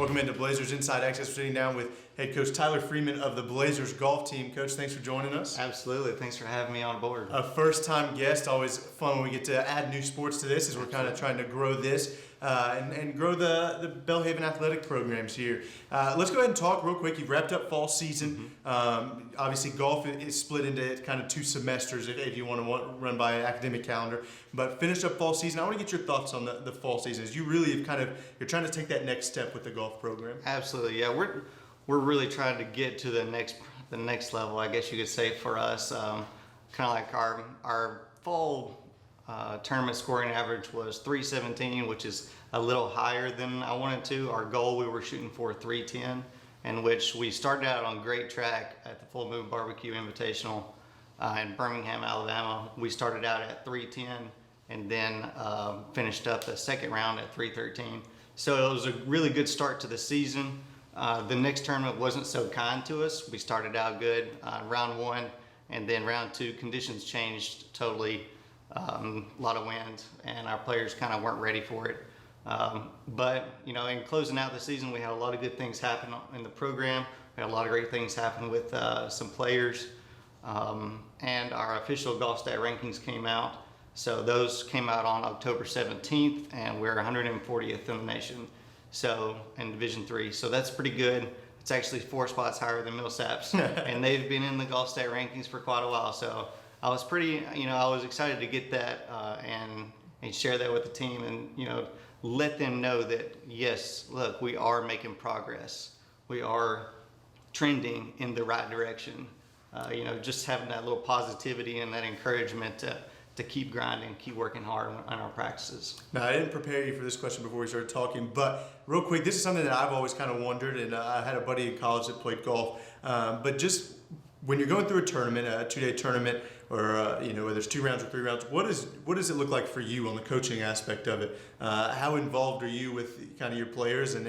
Welcome into Blazers Inside Access. We're sitting down with head coach Tyler Freeman of the Blazers golf team. Coach, thanks for joining us. Absolutely. Thanks for having me on board. A first-time guest. Always fun when we get to add new sports to this, as we're kind of trying to grow this and grow the Belhaven athletic programs here. Let's go ahead and talk real quick. You've wrapped up fall season. Obviously, golf is split into kind of two semesters if you want to run by an academic calendar. But finished up fall season. I want to get your thoughts on the fall season. As you really have you're trying to take that next step with the golf program. Absolutely. Yeah, we're really trying to get to the next level, I guess you could say, for us. Kind of like our fall tournament scoring average was 317, which is a little higher than I wanted to. Our goal, we were shooting for 310, in which we started out on great track at the Full Moon Barbecue Invitational in Birmingham, Alabama. We started out at 310 and then finished up the second round at 313. So it was a really good start to the season. The next tournament wasn't so kind to us. We started out good round one, and then round two, conditions changed totally. A lot of wind, and our players kind of weren't ready for it. But you know, in closing out the season, we had a lot of good things happen in the program. We had a lot of great things happen with some players, and our official GolfStat rankings came out. So those came out on October 17th, and we're 140th in the nation. So in Division III, so that's pretty good. It's actually 4 spots higher than Millsaps, and they've been in the GolfStat rankings for quite a while. So I was I was excited to get that and share that with the team, and let them know that yes, look, we are making progress. We are trending in the right direction. Just having that little positivity and that encouragement to keep grinding, keep working hard on our practices. Now, I didn't prepare you for this question before we started talking, but real quick, this is something that I've always kind of wondered, and I had a buddy in college that played golf, but just when you're going through a tournament, a 2-day tournament, or where there's 2 rounds or 3 rounds, what does it look like for you on the coaching aspect of it? How involved are you with kind of your players and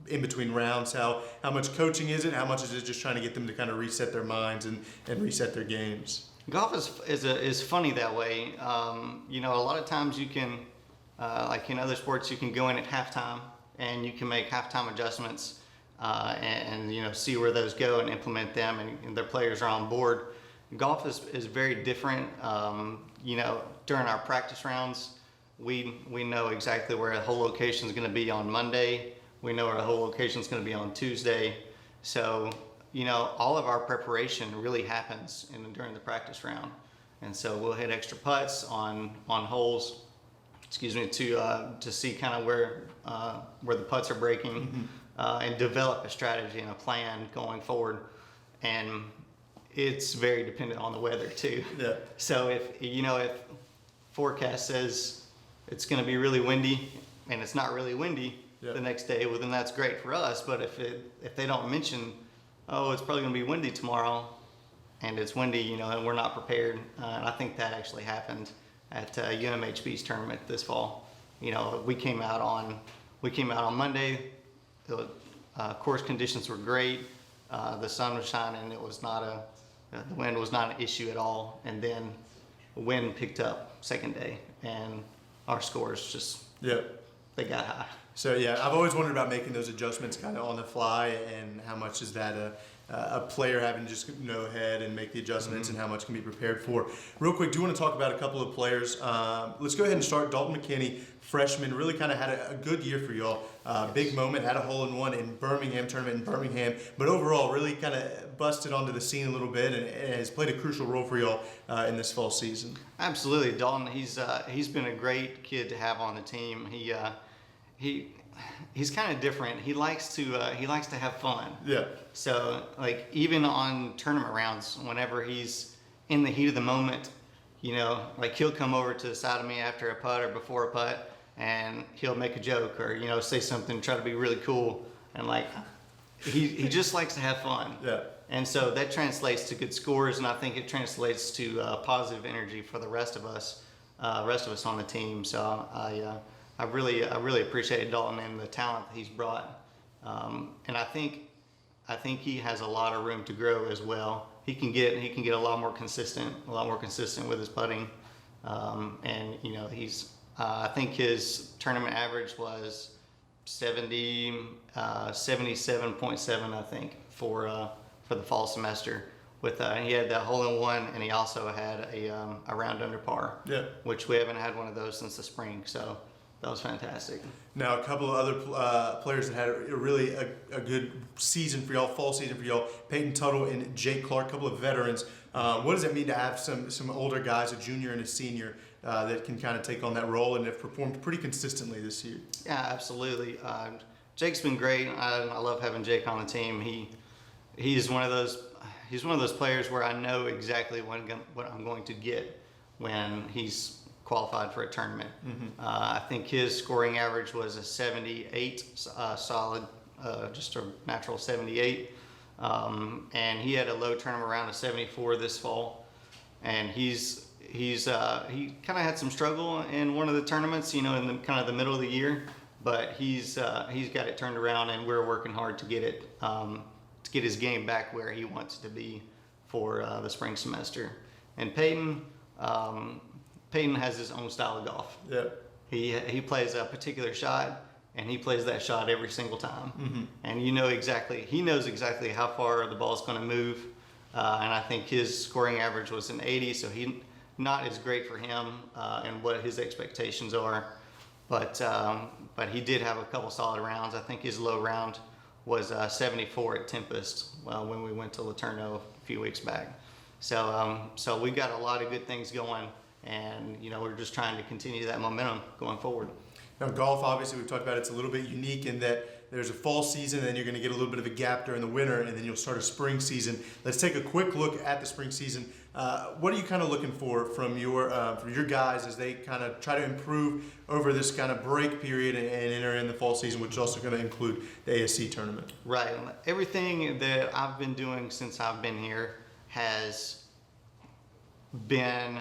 in between rounds? How much coaching is it? How much is it just trying to get them to kind of reset their minds and reset their games? Golf is funny that way. A lot of times you can, like in other sports, you can go in at halftime and you can make halftime adjustments and see where those go and implement them, and their players are on board. Golf is very different. During our practice rounds, we know exactly where a whole location is going to be on Monday. We know where a whole location is going to be on Tuesday. So all of our preparation really happens during the practice round, and so we'll hit extra putts on holes, to see kind of where the putts are breaking, and develop a strategy and a plan going forward. And it's very dependent on the weather too. Yeah. So if forecast says it's going to be really windy and it's not really windy the next day, well then that's great for us. But if they don't mention, oh, it's probably going to be windy tomorrow, and it's windy, and we're not prepared. And I think that actually happened at UMHB's tournament this fall. We came out on Monday. The course conditions were great. The sun was shining. The wind was not an issue at all. And then the wind picked up second day, and our scores just they got high. So I've always wondered about making those adjustments kind of on the fly, and how much is that a player having to just know ahead and make the adjustments, and how much can be prepared for. Real quick, do you want to talk about a couple of players? Let's go ahead and start. Dalton McKinney, freshman, really kind of had a good year for y'all. Big moment, had a hole-in-one in Birmingham, tournament in Birmingham, but overall really kind of busted onto the scene a little bit and has played a crucial role for y'all in this fall season. Absolutely, Dalton. He's been a great kid to have on the team. He's kind of different. He likes to have fun. Yeah. So like even on tournament rounds, whenever he's in the heat of the moment, like he'll come over to the side of me after a putt or before a putt, and he'll make a joke or say something, try to be really cool, and like he just likes to have fun. Yeah. And so that translates to good scores, and I think it translates to positive energy for the rest of us on the team. So I really appreciate Dalton and the talent that he's brought, and I think he has a lot of room to grow as well. He can get a lot more consistent with his putting, and he's I think his tournament average was 77.7, I think, for the fall semester. With he had the hole-in-one, and he also had a round under par. Yeah. Which we haven't had one of those since the spring, so that was fantastic. Now, a couple of other players that had a good season for y'all, fall season for y'all, Peyton Tuttle and Jake Clark, a couple of veterans. What does it mean to have some older guys, a junior and a senior, that can kind of take on that role and have performed pretty consistently this year? Yeah, absolutely. Jake's been great. I love having Jake on the team. He's one of those players where I know exactly what I'm going to get when he's qualified for a tournament. I think his scoring average was a 78, solid, just a natural 78. And he had a low tournament around a 74 this fall. And he kind of had some struggle in one of the tournaments, in the kind of the middle of the year, but he's got it turned around, and we're working hard to get it, to get his game back where he wants to be for the spring semester. And Peyton has his own style of golf. Yeah. He plays a particular shot, and he plays that shot every single time. And he knows exactly how far the ball's going to move. And I think his scoring average was an 80, so not as great for him and what his expectations are. But he did have a couple solid rounds. I think his low round was 74 at Tempest when we went to Laterno a few weeks back. So we've got a lot of good things going, and we're just trying to continue that momentum going forward. Now, golf, obviously, we've talked about it's a little bit unique in that there's a fall season, and then you're going to get a little bit of a gap during the winter, and then you'll start a spring season. Let's take a quick look at the spring season. What are you kind of looking for from your guys as they kind of try to improve over this kind of break period and enter in the fall season, which is also going to include the ASC tournament? Right. Everything that I've been doing since I've been here has been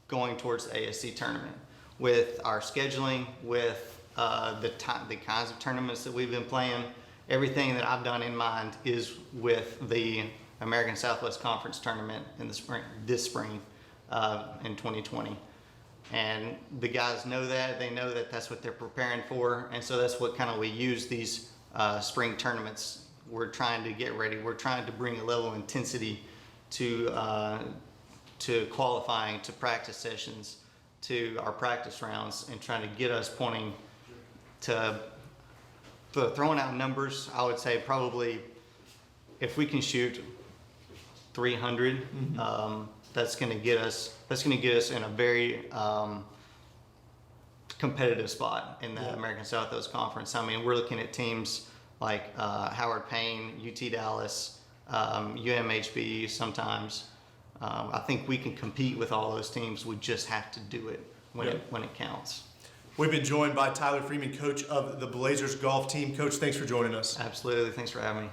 going towards the ASC tournament. With our scheduling, with the kinds of tournaments that we've been playing, everything that I've done in mind is with the American Southwest Conference tournament in this spring in 2020. And the guys know that. They know that that's what they're preparing for, and so that's what kind of we use these spring tournaments. We're trying to get ready. We're trying to bring a level of intensity to qualifying, to practice sessions, to our practice rounds, and trying to get us pointing to throwing out numbers. I would say probably if we can shoot 300, that's going to get us in a very competitive spot in the American Southwest Conference. I mean, we're looking at teams like Howard Payne, UT Dallas, UMHB sometimes. I think we can compete with all those teams. We just have to do it when it counts. We've been joined by Tyler Freeman, coach of the Blazers golf team. Coach, thanks for joining us. Absolutely. Thanks for having me.